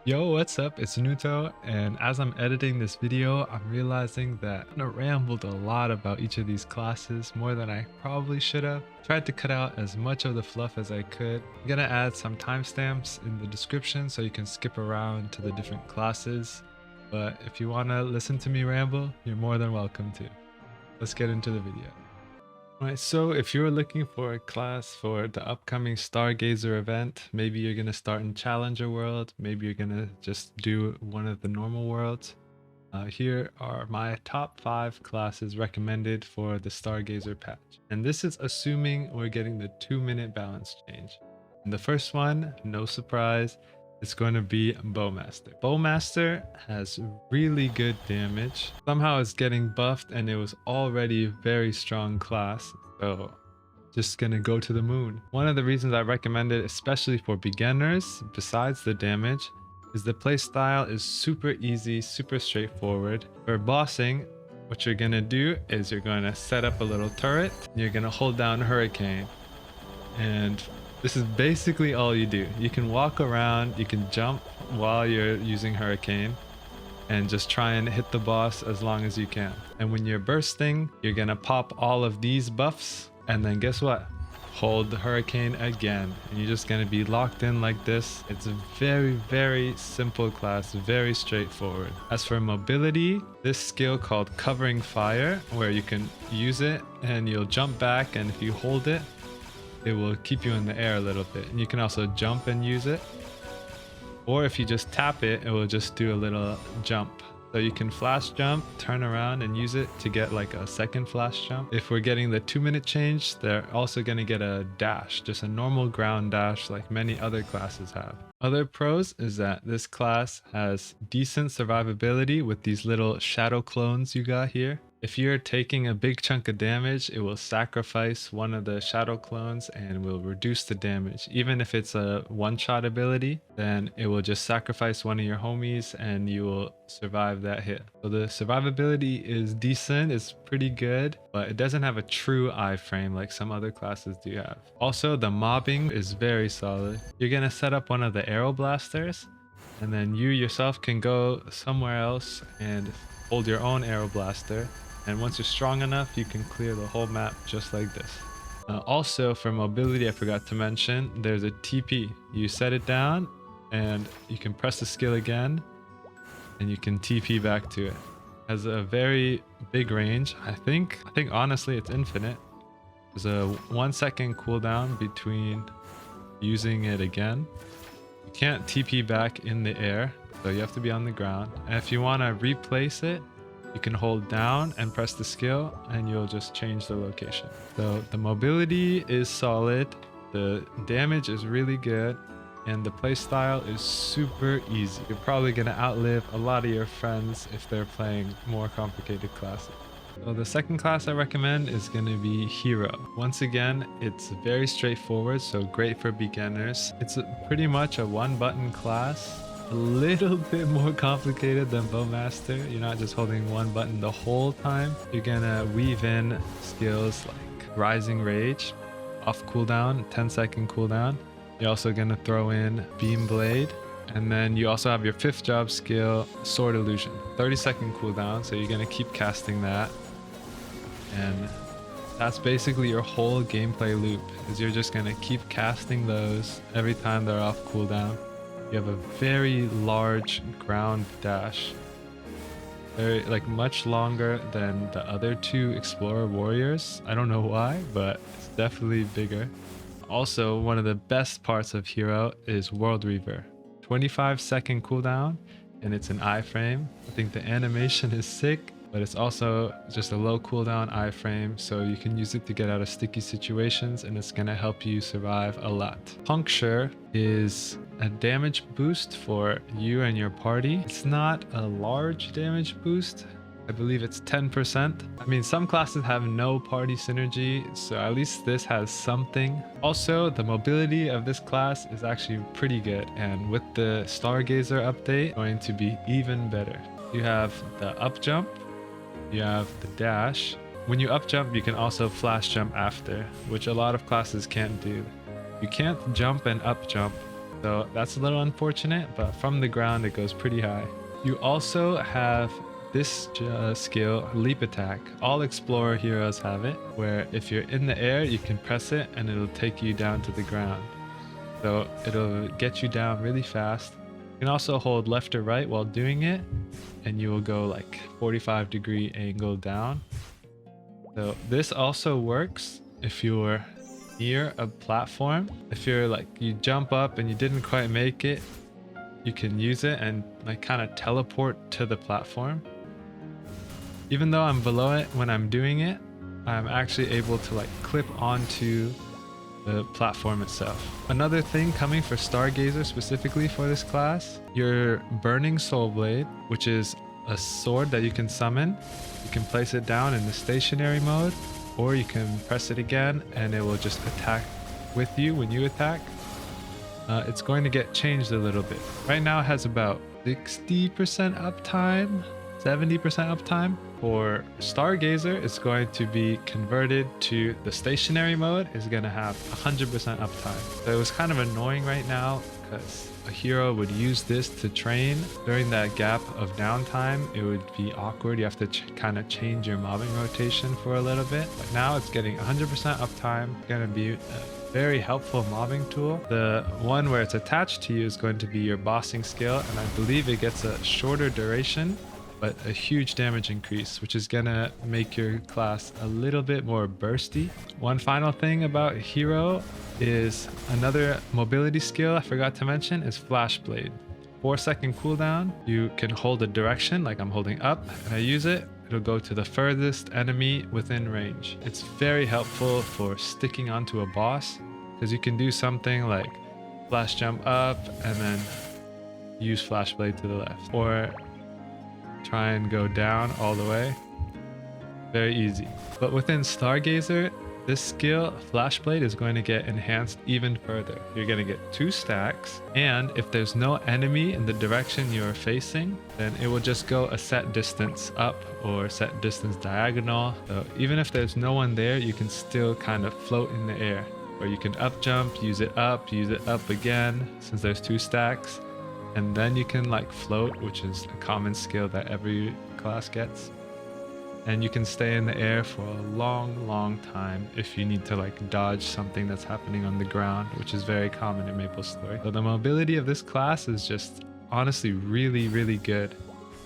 Yo, what's up? It's Nuto, and as I'm editing this video, I'm realizing that I rambled a lot about each of these classes, more than I probably should have. Tried to cut out as much of the fluff as I could. I'm gonna add some timestamps in the description so you can skip around to the different classes. But if you wanna listen to me ramble, you're more than welcome to. Let's get into the video. Alright, so if you're looking for a class for the upcoming Stargazer event, maybe you're going to start in Challenger World, maybe you're going to just do one of the normal worlds. Here are my top 5 classes recommended for the Stargazer patch. And this is assuming we're getting the 2-minute balance change. And the first one, no surprise, it's going to be Bowmaster. Bowmaster has really good damage. Somehow it's getting buffed and it was already a very strong class. So just gonna go to the moon. One of the reasons I recommend it, especially for beginners, besides the damage, is the playstyle is super easy, super straightforward. For bossing, what you're gonna do is you're gonna set up a little turret. You're gonna hold down Hurricane. And this is basically all you do. You can walk around, you can jump while you're using Hurricane, and just try and hit the boss as long as you can. And when you're bursting, you're gonna pop all of these buffs, and then guess what? Hold the Hurricane again, and you're just gonna be locked in like this. It's a very, very simple class, very straightforward. As for mobility, this skill called Covering Fire, where you can use it and you'll jump back, and if you hold it, it will keep you in the air a little bit. And you can also jump and use it. Or if you just tap it, it will just do a little jump. So you can flash jump, turn around and use it to get like a second flash jump. If we're getting the 2-minute change, they're also going to get a dash, just a normal ground dash like many other classes have. Other pros is that this class has decent survivability with these little shadow clones you got here. If you're taking a big chunk of damage, it will sacrifice one of the shadow clones and will reduce the damage. Even if it's a one-shot ability, then it will just sacrifice one of your homies and you will survive that hit. So the survivability is decent, it's pretty good, but it doesn't have a true iframe like some other classes do have. Also, the mobbing is very solid. You're gonna set up one of the arrow blasters, and then you yourself can go somewhere else and hold your own arrow blaster. And once you're strong enough, you can clear the whole map just like this. Also, for mobility, I forgot to mention, there's a TP. You set it down and you can press the skill again and you can TP back to it. It has a very big range. I think honestly it's infinite. There's a 1-second cooldown between using it again. You can't TP back in the air, so you have to be on the ground. And if you want to replace it, you can hold down and press the skill and you'll just change the location. So the mobility is solid, the damage is really good, and the playstyle is super easy. You're probably going to outlive a lot of your friends if they're playing more complicated classes. So the second class I recommend is going to be Hero. Once again, it's very straightforward, so great for beginners. It's pretty much a one-button class. A little bit more complicated than Bowmaster. You're not just holding one button the whole time. You're gonna weave in skills like Rising Rage, off cooldown, 10-second cooldown. You're also gonna throw in Beam Blade, and then you also have your 5th job skill, Sword Illusion, 30-second cooldown. So you're gonna keep casting that, and that's basically your whole gameplay loop. Is you're just gonna keep casting those every time they're off cooldown. You have a very large ground dash, very much longer than the other 2 Explorer Warriors. I don't know why, but it's definitely bigger. Also, one of the best parts of Hero is World Reaver. 25-second cooldown, and it's an iframe. I think the animation is sick, but it's also just a low cooldown iframe, so you can use it to get out of sticky situations, and it's gonna help you survive a lot. Puncture is a damage boost for you and your party. It's not a large damage boost. I believe it's 10%. I mean, some classes have no party synergy, so at least this has something. Also, the mobility of this class is actually pretty good, and with the Stargazer update, going to be even better. You have the up jump, you have the dash. When you up jump, you can also flash jump after, which a lot of classes can't do. You can't jump and up jump, So that's a little unfortunate, but from the ground it goes pretty high. You also have this skill, leap attack. All explorer heroes have it, where if you're in the air you can press it and it'll take you down to the ground. So it'll get you down really fast. You can also hold left or right while doing it, and you will go like 45-degree angle down. So this also works if you're near a platform. If you're like, you jump up and you didn't quite make it, you can use it and like kind of teleport to the platform. Even though I'm below it when I'm doing it, I'm actually able to like clip onto the platform itself. Another thing coming for Stargazer specifically for this class, your Burning Soul Blade, which is a sword that you can summon. You can place it down in the stationary mode, or you can press it again and it will just attack with you when you attack. It's going to get changed a little bit. Right now it has about 60% uptime, 70% uptime. For Stargazer, it's going to be converted to the stationary mode. Is going to have 100% uptime. So it was kind of annoying right now because a hero would use this to train. During that gap of downtime, it would be awkward. You have to kind of change your mobbing rotation for a little bit. But now it's getting 100% uptime. It's going to be a very helpful mobbing tool. The one where it's attached to you is going to be your bossing skill, and I believe it gets a shorter duration but a huge damage increase, which is gonna make your class a little bit more bursty. One final thing about hero is another mobility skill I forgot to mention is Flash Blade. 4-second cooldown. You can hold a direction, like I'm holding up, and I use it. It'll go to the furthest enemy within range. It's very helpful for sticking onto a boss, because you can do something like flash jump up and then use Flash Blade to the left, or try and go down all the way. Very easy. But within Stargazer, this skill, Flash Blade, is going to get enhanced even further. You're going to get 2 stacks, and if there's no enemy in the direction you're facing, then it will just go a set distance up or set distance diagonal. So even if there's no one there, you can still kind of float in the air, or you can up jump, use it up again, since there's 2 stacks. And then you can like float, which is a common skill that every class gets. And you can stay in the air for a long time if you need to like dodge something that's happening on the ground, which is very common in Maplestory. So the mobility of this class is just honestly really good.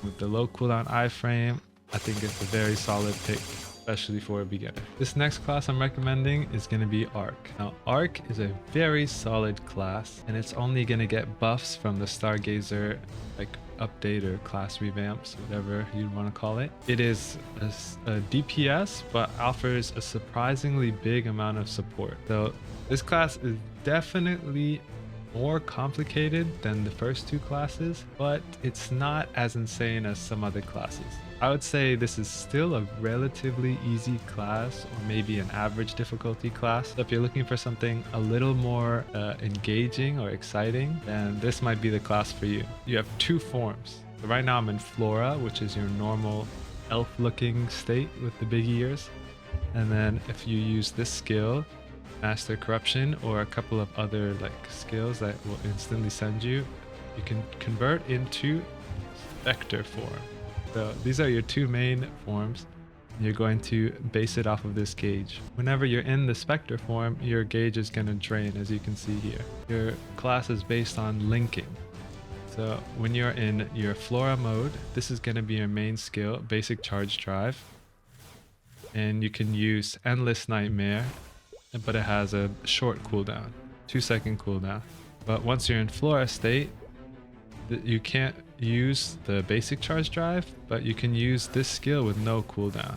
With the low cooldown iframe, I think it's a very solid pick, especially for a beginner. This next class I'm recommending is going to be Arc. Now, Arc is a very solid class, and it's only going to get buffs from the Stargazer like update or class revamps, whatever you'd want to call it. It is a DPS, but offers a surprisingly big amount of support. So this class is definitely more complicated than the first 2 classes, but it's not as insane as some other classes. I would say this is still a relatively easy class, or maybe an average difficulty class. So if you're looking for something a little more engaging or exciting, then this might be the class for you. You have 2 forms. So right now I'm in Flora, which is your normal elf-looking state with the big ears. And then if you use this skill, Master Corruption, or a couple of other like skills that will instantly send you, you can convert into Spectre form. So these are your 2 main forms. You're going to base it off of this gauge. Whenever you're in the Spectre form, your gauge is going to drain, as you can see here. Your class is based on linking. So when you're in your Flora mode, this is going to be your main skill, Basic Charge Drive. And you can use Endless Nightmare, but it has a short cooldown, 2-second cooldown. But once you're in Flora state, you can't use the basic charge drive, but you can use this skill with no cooldown,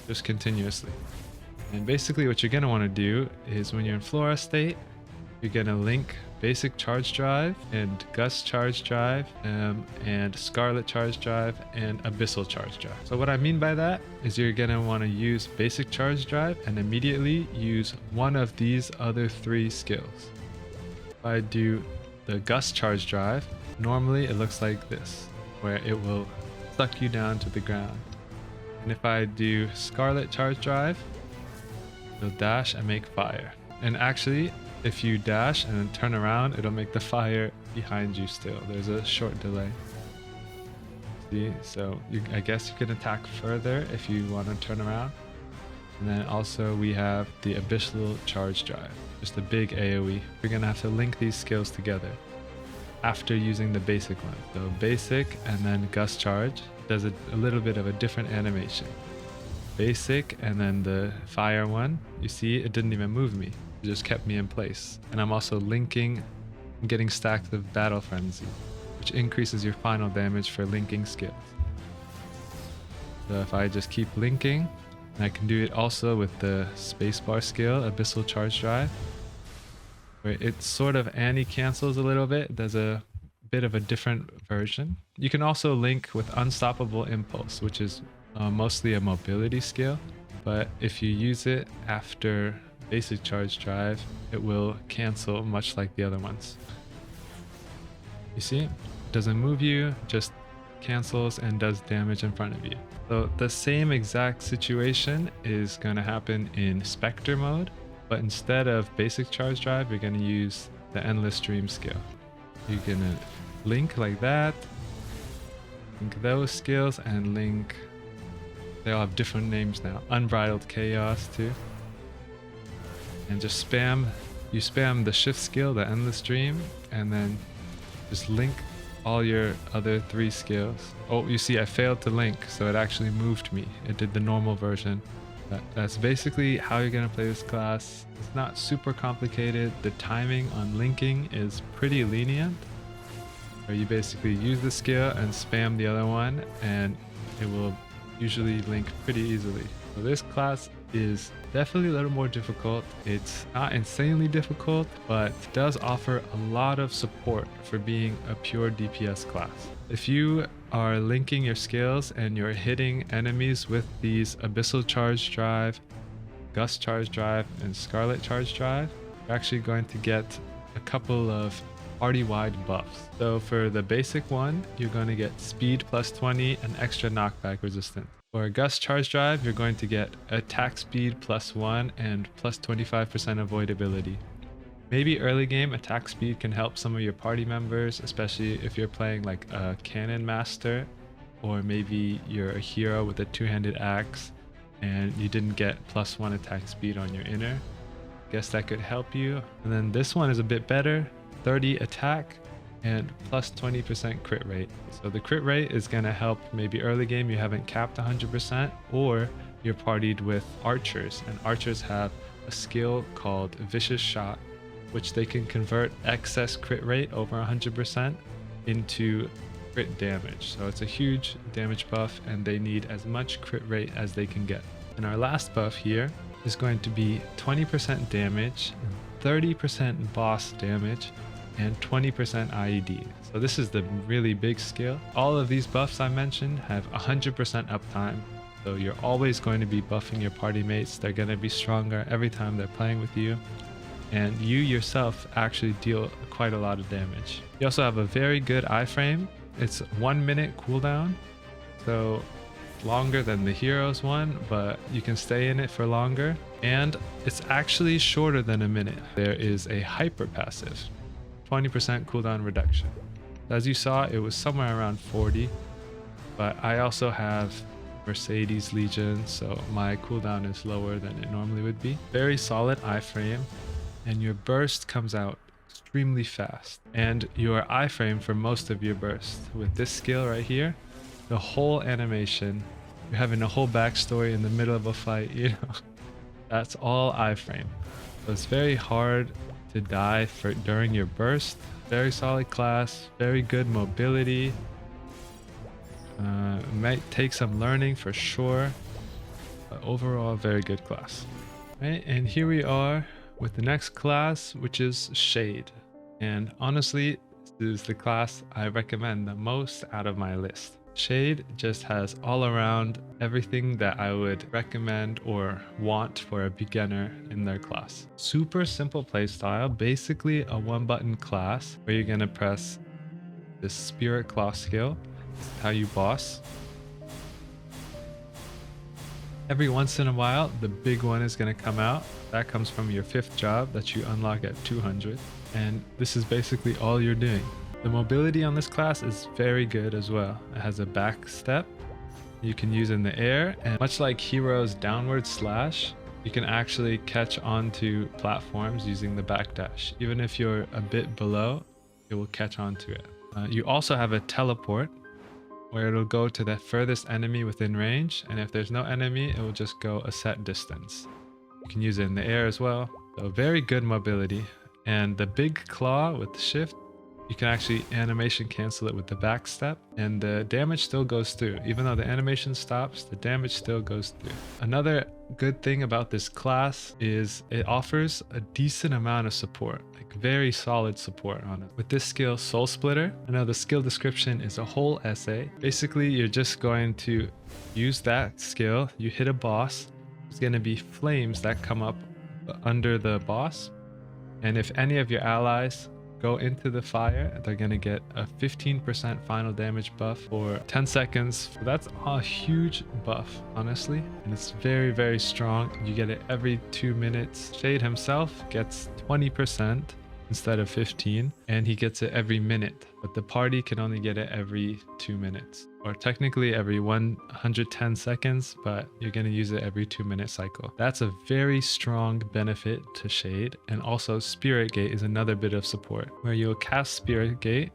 just continuously. And basically what you're going to want to do is when you're in Flora state, you're going to link basic charge drive and gust charge drive and scarlet charge drive and abyssal charge drive. So what I mean by that is you're going to want to use basic charge drive and immediately use one of these other 3 skills. If I do the gust charge drive, normally it looks like this, where it will suck you down to the ground. And if I do Scarlet Charge Drive, it'll dash and make fire. And actually, If you dash and then turn around, it'll make the fire behind you still. There's a short delay. See, so I guess you can attack further if you want to turn around. And then also we have the Abyssal Charge Drive, just a big AoE. You're gonna have to link these skills together after using the basic one. So basic and then Gust Charge does a little bit of a different animation. Basic and then the fire one, you see it didn't even move me. It just kept me in place. And I'm also linking and getting stacks of Battle Frenzy, which increases your final damage for linking skills. So if I just keep linking, and I can do it also with the spacebar skill, Abyssal Charge Drive, where it sort of anti-cancels a little bit. There's a bit of a different version. You can also link with Unstoppable Impulse, which is mostly a mobility skill, but if you use it after Basic Charge Drive, it will cancel much like the other ones. You see, it doesn't move you, just cancels and does damage in front of you. So the same exact situation is going to happen in Spectre mode, but instead of Basic Charge Drive, you're going to use the Endless Stream skill. You're going to link like that, link those skills, and link, they all have different names now, Unbridled Chaos too. And just spam, you spam the shift skill, the Endless Stream, and then just link all your other 3 skills. Oh, you see I failed to link, so it actually moved me. It did the normal version. That's basically how you're gonna play this class. It's not super complicated. The timing on linking is pretty lenient, where you basically use the skill and spam the other one, and it will usually link pretty easily. So this class is definitely a little more difficult. It's not insanely difficult, but it does offer a lot of support for being a pure DPS class. If you are linking your skills and you're hitting enemies with these Abyssal Charge Drive, Gust Charge Drive, and Scarlet Charge Drive, you're actually going to get a couple of party-wide buffs. So for the basic one, you're going to get speed plus 20 and extra knockback resistance. For a Gust Charge Drive, you're going to get attack speed plus 1 and plus 25% avoidability. Maybe early game attack speed can help some of your party members, especially if you're playing like a Cannon Master, or maybe you're a hero with a two-handed axe and you didn't get plus 1 attack speed on your inner. Guess that could help you. And then this one is a bit better, 30 attack and plus 20% crit rate. So the crit rate is going to help maybe early game you haven't capped 100%, or you're partied with archers, and archers have a skill called Vicious Shot, which they can convert excess crit rate over 100% into crit damage. So it's a huge damage buff, and they need as much crit rate as they can get. And our last buff here is going to be 20% damage, 30% boss damage, and 20% IED. So this is the really big skill. All of these buffs I mentioned have 100% uptime. So you're always going to be buffing your party mates. They're going to be stronger every time they're playing with you. And you yourself actually deal quite a lot of damage. You also have a very good iframe. It's 1 minute cooldown. So longer than the heroes one, but you can stay in it for longer. And it's actually shorter than a minute. There is a hyper passive. 20% cooldown reduction. As you saw, it was somewhere around 40, but I also have Mercedes Legion, so my cooldown is lower than it normally would be. Very solid iframe, and your burst comes out extremely fast. And your iframe for most of your burst. With this skill right here, the whole animation, you're having a whole backstory in the middle of a fight, you know, that's all iframe. So it's very hard to die during your burst. Very solid class, very good mobility. Might take some learning for sure, but overall very good class. Right, and here we are with the next class, which is Shade. And honestly, this is the class I recommend the most out of my list. Shade just has all around everything that I would recommend or want for a beginner in their class. Super simple playstyle, basically a 1-button class where you're gonna press this Spirit Claw skill, how you boss. Every once in a while, the big one is going to come out. That comes from your 5th job that you unlock at 200. And this is basically all you're doing. The mobility on this class is very good as well. It has a back step you can use in the air, and much like Hero's downward slash, you can actually catch onto platforms using the backdash. Even if you're a bit below, it will catch onto it. You also have a teleport, where it'll go to the furthest enemy within range, and if there's no enemy, it will just go a set distance. You can use it in the air as well. So very good mobility. And the big claw with the shift, you can actually animation cancel it with the back step, and the damage still goes through. Even though the animation stops, the damage still goes through. Another good thing about this class is it offers a decent amount of support, like very solid support on it. With this skill, Soul Splitter, I know the skill description is a whole essay. Basically, you're just going to use that skill. You hit a boss, there's going to be flames that come up under the boss, and if any of your allies go into the fire, they're going to get a 15% final damage buff for 10 seconds. That's a huge buff, honestly, and it's very, very strong. You get it every 2 minutes. Shade himself gets 20% instead of 15, and he gets it every minute, but the party can only get it every 2 minutes, or technically every 110 seconds, but you're going to use it every 2-minute cycle. That's a very strong benefit to Shade. And also Spirit Gate is another bit of support, where you'll cast Spirit Gate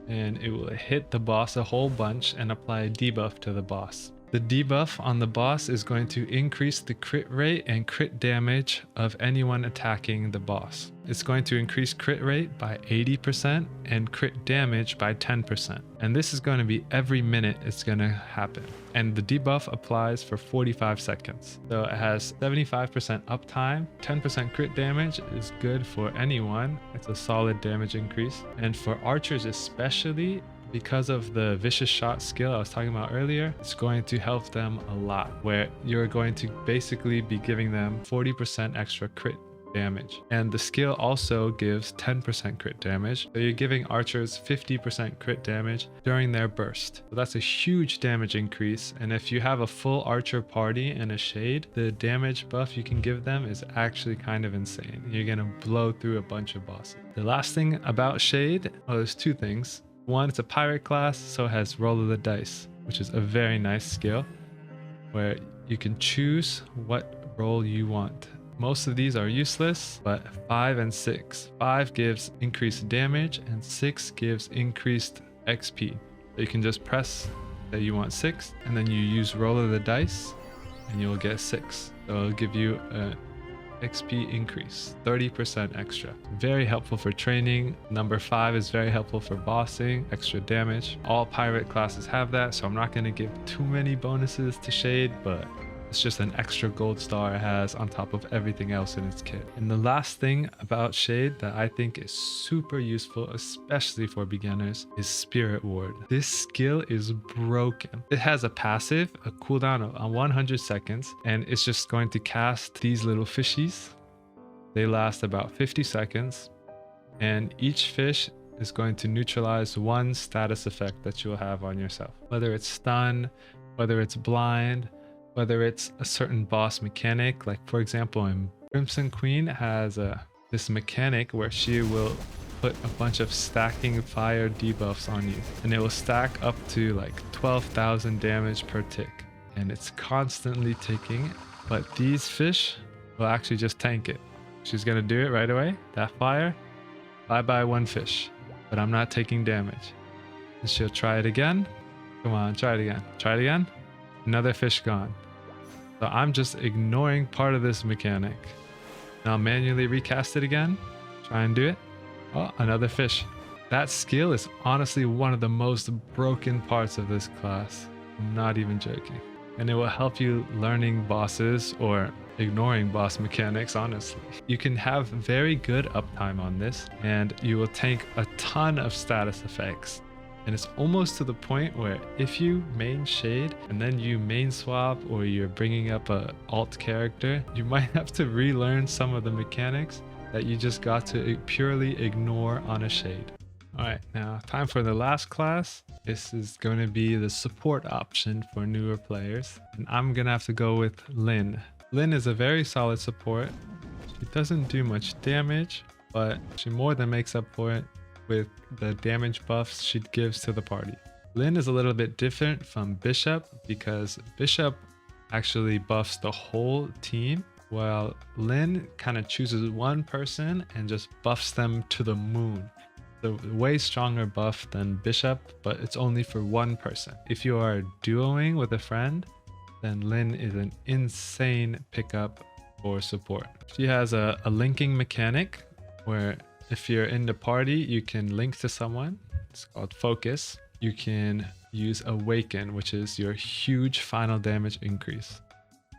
and it will hit the boss a whole bunch and apply a debuff to the boss. The debuff on the boss is going to increase the crit rate and crit damage of anyone attacking the boss. It's going to increase crit rate by 80% and crit damage by 10%. And this is going to be every minute it's going to happen. And the debuff applies for 45 seconds. So it has 75% uptime, 10% crit damage is good for anyone. It's a solid damage increase. And for archers especially, because of the vicious shot skill I was talking about earlier, it's going to help them a lot, where you're going to basically be giving them 40% extra crit damage. And the skill also gives 10% crit damage. So you're giving archers 50% crit damage during their burst. So that's a huge damage increase. And if you have a full archer party and a Shade, the damage buff you can give them is actually kind of insane. You're going to blow through a bunch of bosses. The last thing about Shade, well, there's 2 things. One, it's a pirate class, so it has roll of the dice, which is a very nice skill where you can choose what roll you want. Most of these are useless, but 5 and 6. 5 gives increased damage and 6 gives increased XP. So you can just press that you want 6 and then you use roll of the dice and you'll get 6. So it'll give you a XP increase, 30% extra. Very helpful for training. Number 5 is very helpful for bossing, extra damage. All pirate classes have that, so I'm not going to give too many bonuses to Shade, but it's just an extra gold star it has on top of everything else in its kit. And the last thing about Shade that I think is super useful, especially for beginners, is Spirit Ward. This skill is broken. It has a passive, a cooldown of 100 seconds, and it's just going to cast these little fishies. They last about 50 seconds, and each fish is going to neutralize one status effect that you'll have on yourself. Whether it's stun, whether it's blind, whether it's a certain boss mechanic, like for example in Crimson Queen has this mechanic where she will put a bunch of stacking fire debuffs on you, and it will stack up to like 12,000 damage per tick, and it's constantly ticking. But these fish will actually just tank it. She's gonna do it right away. That fire, bye bye one fish, but I'm not taking damage. And she'll try it again. Come on, try it again. Try it again. Another fish gone. So I'm just ignoring part of this mechanic. Now manually recast it again. Try and do it. Oh, another fish. That skill is honestly one of the most broken parts of this class. I'm not even joking. And it will help you learning bosses or ignoring boss mechanics, honestly. You can have very good uptime on this, and you will tank a ton of status effects. And it's almost to the point where if you main Shade and then you main swap, or you're bringing up a alt character, you might have to relearn some of the mechanics that you just got to purely ignore on a Shade. Alright, now time for the last class. This is going to be the support option for newer players. And I'm going to have to go with Lynn. Lynn is a very solid support. She doesn't do much damage, but she more than makes up for it with the damage buffs she gives to the party. Lynn is a little bit different from Bishop because Bishop actually buffs the whole team, while Lynn kind of chooses one person and just buffs them to the moon. The way stronger buff than Bishop, but it's only for one person. If you are duoing with a friend, then Lynn is an insane pickup for support. She has a linking mechanic where if you're in the party, you can link to someone. It's called Focus. You can use Awaken, which is your huge final damage increase.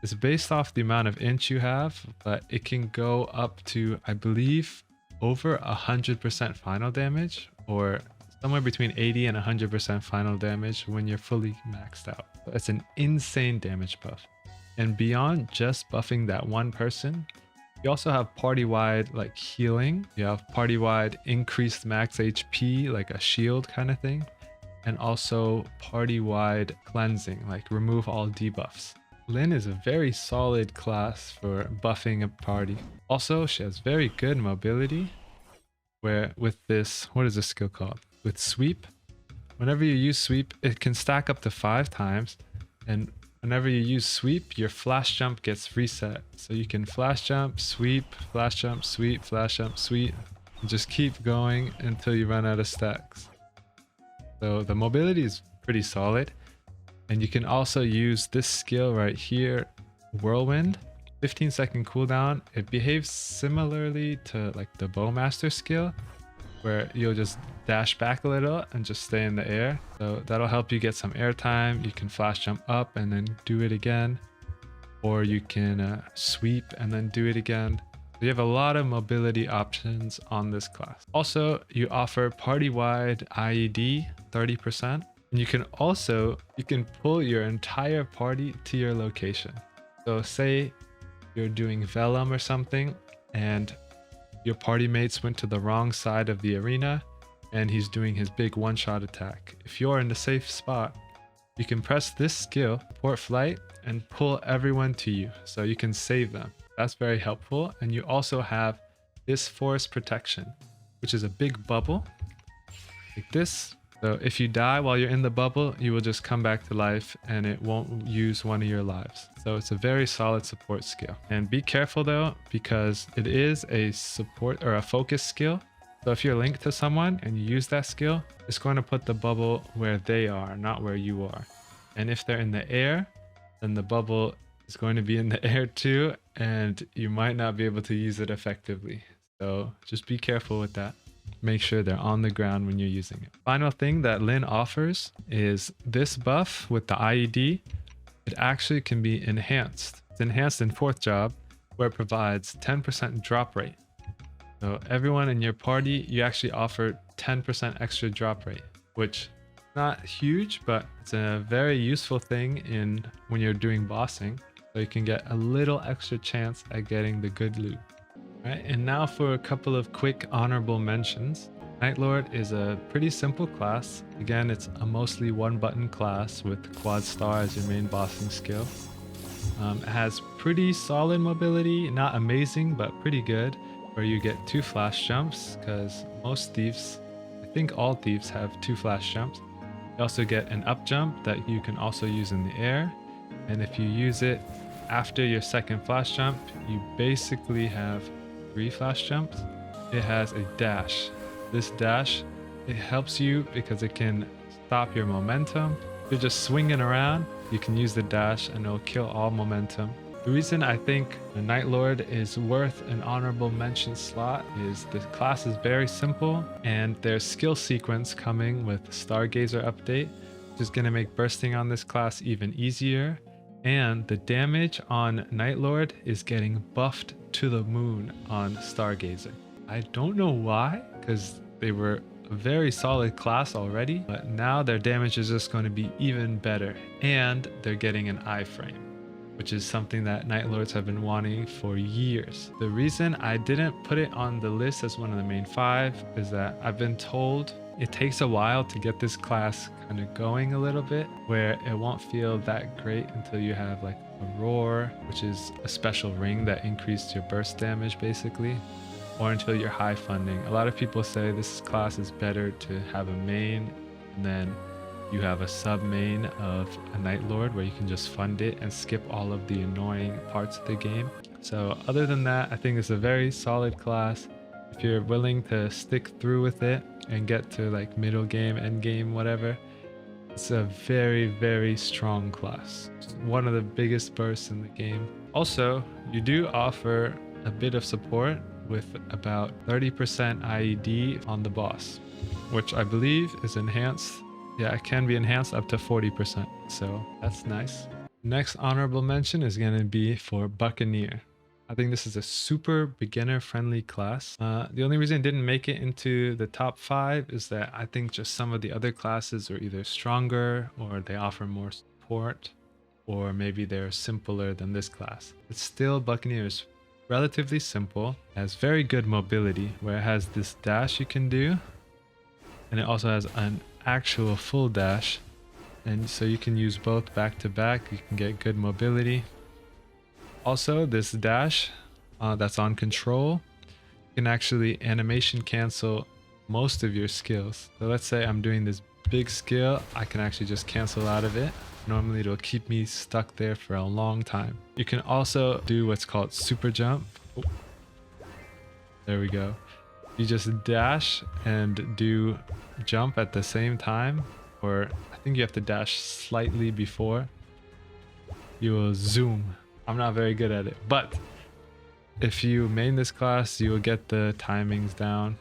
It's based off the amount of inch you have, but it can go up to, I believe, over 100% final damage, or somewhere between 80 and 100% final damage when you're fully maxed out. That's an insane damage buff. And beyond just buffing that one person, you also have party-wide like healing. You have party-wide increased max HP, like a shield kind of thing. And also party-wide cleansing, like remove all debuffs. Lynn is a very solid class for buffing a party. Also, she has very good mobility, where with this, what is this skill called? With Sweep, whenever you use Sweep, it can stack up to 5 times. And whenever you use Sweep, your flash jump gets reset. So you can flash jump, sweep, flash jump, sweep, flash jump, sweep, and just keep going until you run out of stacks. So the mobility is pretty solid. And you can also use this skill right here, Whirlwind, 15-second cooldown. It behaves similarly to like the Bowmaster skill, where you'll just dash back a little and just stay in the air. So that'll help you get some air time. You can flash jump up and then do it again, or you can sweep and then do it again. You have a lot of mobility options on this class. Also, you offer party-wide IED 30%. And you can pull your entire party to your location. So say you're doing Vellum or something and your party mates went to the wrong side of the arena and he's doing his big one-shot attack. If you're in the safe spot, you can press this skill, Port Flight, and pull everyone to you so you can save them. That's very helpful. And you also have this Forest Protection, which is a big bubble like this. So if you die while you're in the bubble, you will just come back to life and it won't use one of your lives. So it's a very solid support skill. And be careful though, because it is a support or a focus skill. So if you're linked to someone and you use that skill, it's going to put the bubble where they are, not where you are. And if they're in the air, then the bubble is going to be in the air too, and you might not be able to use it effectively. So just be careful with that. Make sure they're on the ground when you're using it. Final thing that Lynn offers is this buff with the IED. It actually can be enhanced. It's enhanced in 4th job, where it provides 10% drop rate. So everyone in your party, you actually offer 10% extra drop rate, which is not huge, but it's a very useful thing in when you're doing bossing. So you can get a little extra chance at getting the good loot. Right, and now for a couple of quick honorable mentions. Night Lord is a pretty simple class. Again, it's a mostly one-button class with Quad Star as your main bossing skill. It has pretty solid mobility, not amazing, but pretty good, where you get 2 flash jumps, because most thieves, I think all thieves have 2 flash jumps. You also get an up jump that you can also use in the air, and if you use it after your 2nd flash jump, you basically have 3 flash jumps. It has a dash. This dash, it helps you because it can stop your momentum. If you're just swinging around, you can use the dash and it'll kill all momentum. The reason I think the Night Lord is worth an honorable mention slot is the class is very simple, and there's skill sequence coming with the Stargazer update, which is going to make bursting on this class even easier. And the damage on Night Lord is getting buffed to the moon on Stargazer. I don't know why, because they were a very solid class already, but now their damage is just going to be even better, and they're getting an iframe, which is something that Night Lords have been wanting for years. The reason I didn't put it on the list as one of the main 5 is that I've been told it takes a while to get this class kind of going a little bit, where it won't feel that great until you have like a roar, which is a special ring that increases your burst damage basically, or until you're high funding. A lot of people say this class is better to have a main and then you have a sub main of a Night Lord where you can just fund it and skip all of the annoying parts of the game. So other than that, I think it's a very solid class. If you're willing to stick through with it and get to like middle game, end game, whatever, it's a very, very strong class. It's one of the biggest bursts in the game. Also, you do offer a bit of support with about 30% IED on the boss, which I believe is enhanced. Yeah, it can be enhanced up to 40%, so that's nice. Next honorable mention is going to be for Buccaneer. I think this is a super beginner friendly class. The only reason it didn't make it into the top 5 is that I think just some of the other classes are either stronger or they offer more support, or maybe they're simpler than this class. But still, Buccaneer is relatively simple, has very good mobility where it has this dash you can do, and it also has an actual full dash, and so you can use both back to back. You can get good mobility. Also, this dash that's on control can actually animation cancel most of your skills. So let's say I'm doing this big skill, I can actually just cancel out of it. Normally it'll keep me stuck there for a long time. You can also do what's called super jump. Oh, there we go. You just dash and do jump at the same time, or I think you have to dash slightly before. You will zoom. I'm not very good at it, but if you main this class, you will get the timings down.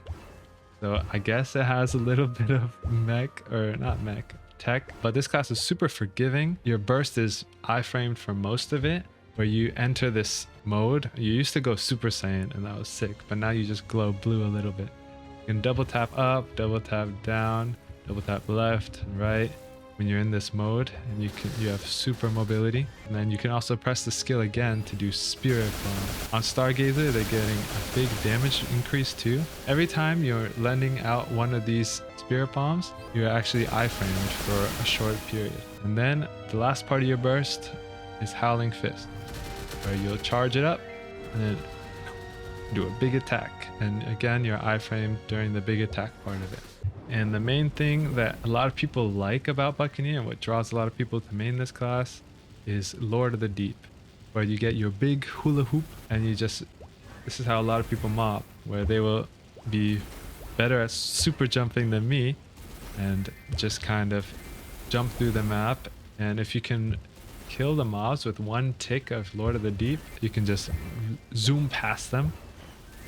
So I guess it has a little bit of mech, or not mech, tech, but this class is super forgiving. Your burst is iframed for most of it, where you enter this mode. You used to go Super Saiyan and that was sick, but now you just glow blue a little bit. You can double tap up, double tap down, double tap left and right when you're in this mode, and you have super mobility. And then you can also press the skill again to do Spirit Bomb. On Stargazer, they're getting a big damage increase too. Every time you're lending out one of these Spirit Bombs, you're actually iframed for a short period. And then the last part of your burst is Howling Fist, where you'll charge it up and then do a big attack. And again, you're iframed during the big attack part of it. And the main thing that a lot of people like about Buccaneer and what draws a lot of people to main this class is Lord of the Deep, where you get your big hula hoop and you just, this is how a lot of people mob, where they will be better at super jumping than me and just kind of jump through the map. And if you can kill the mobs with one tick of Lord of the Deep, you can just zoom past them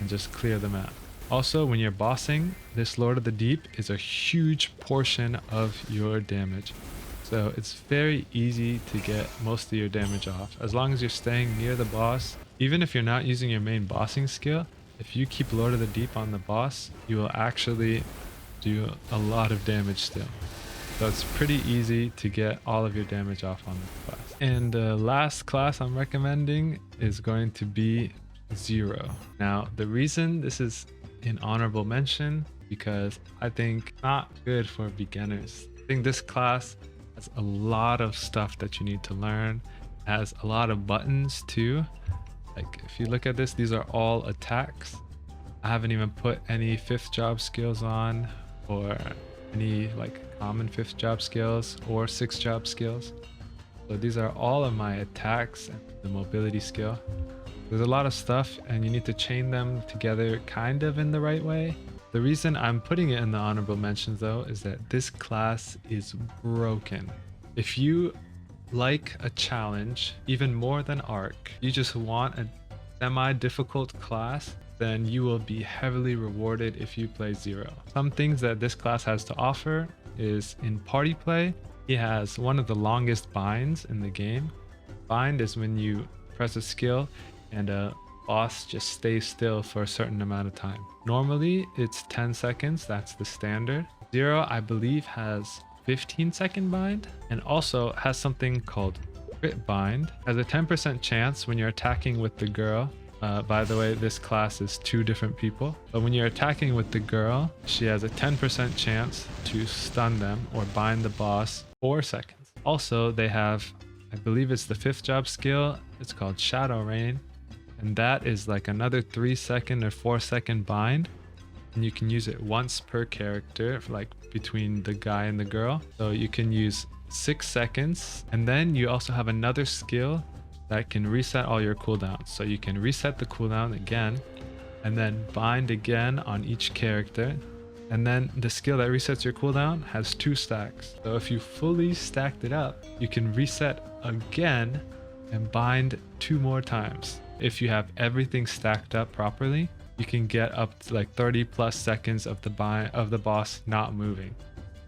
and just clear the map. Also, when you're bossing, this Lord of the Deep is a huge portion of your damage. So it's very easy to get most of your damage off. As long as you're staying near the boss, even if you're not using your main bossing skill, if you keep Lord of the Deep on the boss, you will actually do a lot of damage still. So it's pretty easy to get all of your damage off on this class. And the last class I'm recommending is going to be Zero. Now, the reason this is an honorable mention, because I think not good for beginners. I think this class has a lot of stuff that you need to learn, has a lot of buttons too. Like if you look at this, these are all attacks. I haven't even put any 5th job skills on, or any like common 5th job skills or 6th job skills. So these are all of my attacks and the mobility skill. There's a lot of stuff and you need to chain them together kind of in the right way. The reason I'm putting it in the honorable mentions though is that this class is broken. If you like a challenge even more than Arc, you just want a semi-difficult class, then you will be heavily rewarded if you play Zero. Some things that this class has to offer is in party play, he has one of the longest binds in the game. Bind is when you press a skill and a boss just stays still for a certain amount of time. Normally it's 10 seconds, that's the standard. Zero, I believe, has 15-second bind, and also has something called Crit Bind has a 10% chance when you're attacking with the girl. By the way, this class is 2 different people. But when you're attacking with the girl, she has a 10% chance to stun them or bind the boss 4 seconds. Also, they have, I believe it's the 5th job skill. It's called Shadow Rain. And that is like another 3-second or 4-second bind. And you can use it once per character, like between the guy and the girl. So you can use 6 seconds. And then you also have another skill that can reset all your cooldowns. So you can reset the cooldown again and then bind again on each character. And then the skill that resets your cooldown has 2 stacks. So if you fully stacked it up, you can reset again and bind 2 more times. If you have everything stacked up properly, you can get up to like 30 plus seconds of the boss not moving.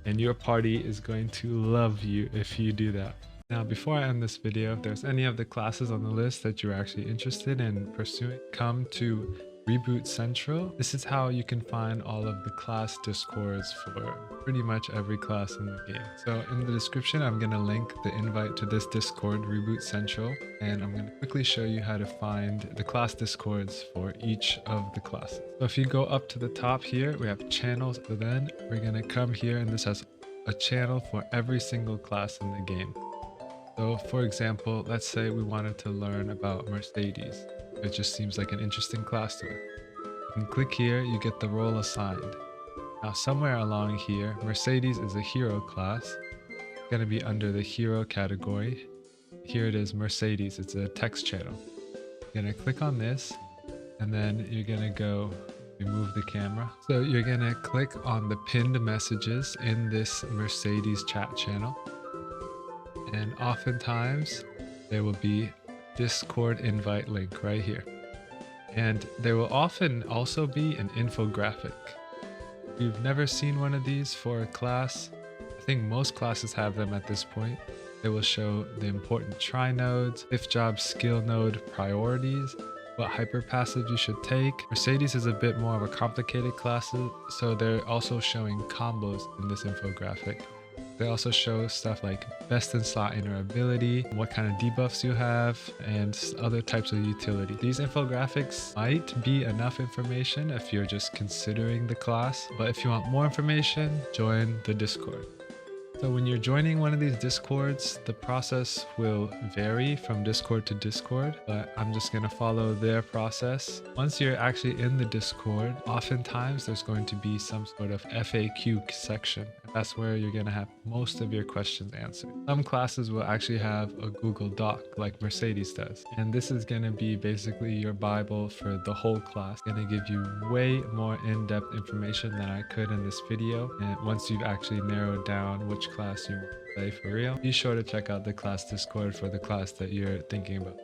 And your party is going to love you if you do that. Now, before I end this video, if there's any of the classes on the list that you're actually interested in pursuing, come to Reboot Central. This is how you can find all of the class discords for pretty much every class in the game. So in the description, I'm going to link the invite to this Discord, Reboot Central, and I'm going to quickly show you how to find the class discords for each of the classes. So if you go up to the top here, we have channels. So then we're going to come here, and this has a channel for every single class in the game. So for example, let's say we wanted to learn about Mercedes. It just seems like an interesting class to us. You can click here, you get the role assigned. Now somewhere along here, Mercedes is a hero class. It's going to be under the hero category. Here it is, Mercedes. It's a text channel. You're going to click on this, and then you're going to go remove the camera. So you're going to click on the pinned messages in this Mercedes chat channel. And oftentimes there will be Discord invite link right here. And there will often also be an infographic. If you've never seen one of these for a class, I think most classes have them at this point. They will show the important try nodes, 5th job skill node priorities, what hyper passive you should take. Mercedes is a bit more of a complicated class, so they're also showing combos in this infographic. They also show stuff like best in slot inner ability, what kind of debuffs you have, and other types of utility. These infographics might be enough information if you're just considering the class, but if you want more information, join the Discord. So when you're joining one of these Discords, the process will vary from Discord to Discord, but I'm just going to follow their process. Once you're actually in the Discord, oftentimes there's going to be some sort of FAQ section. That's where you're going to have most of your questions answered. Some classes will actually have a Google Doc like Mercedes does. And this is going to be basically your Bible for the whole class. It's going to give you way more in-depth information than I could in this video. And once you've actually narrowed down which class you want to play for real, be sure to check out the class Discord for the class that you're thinking about.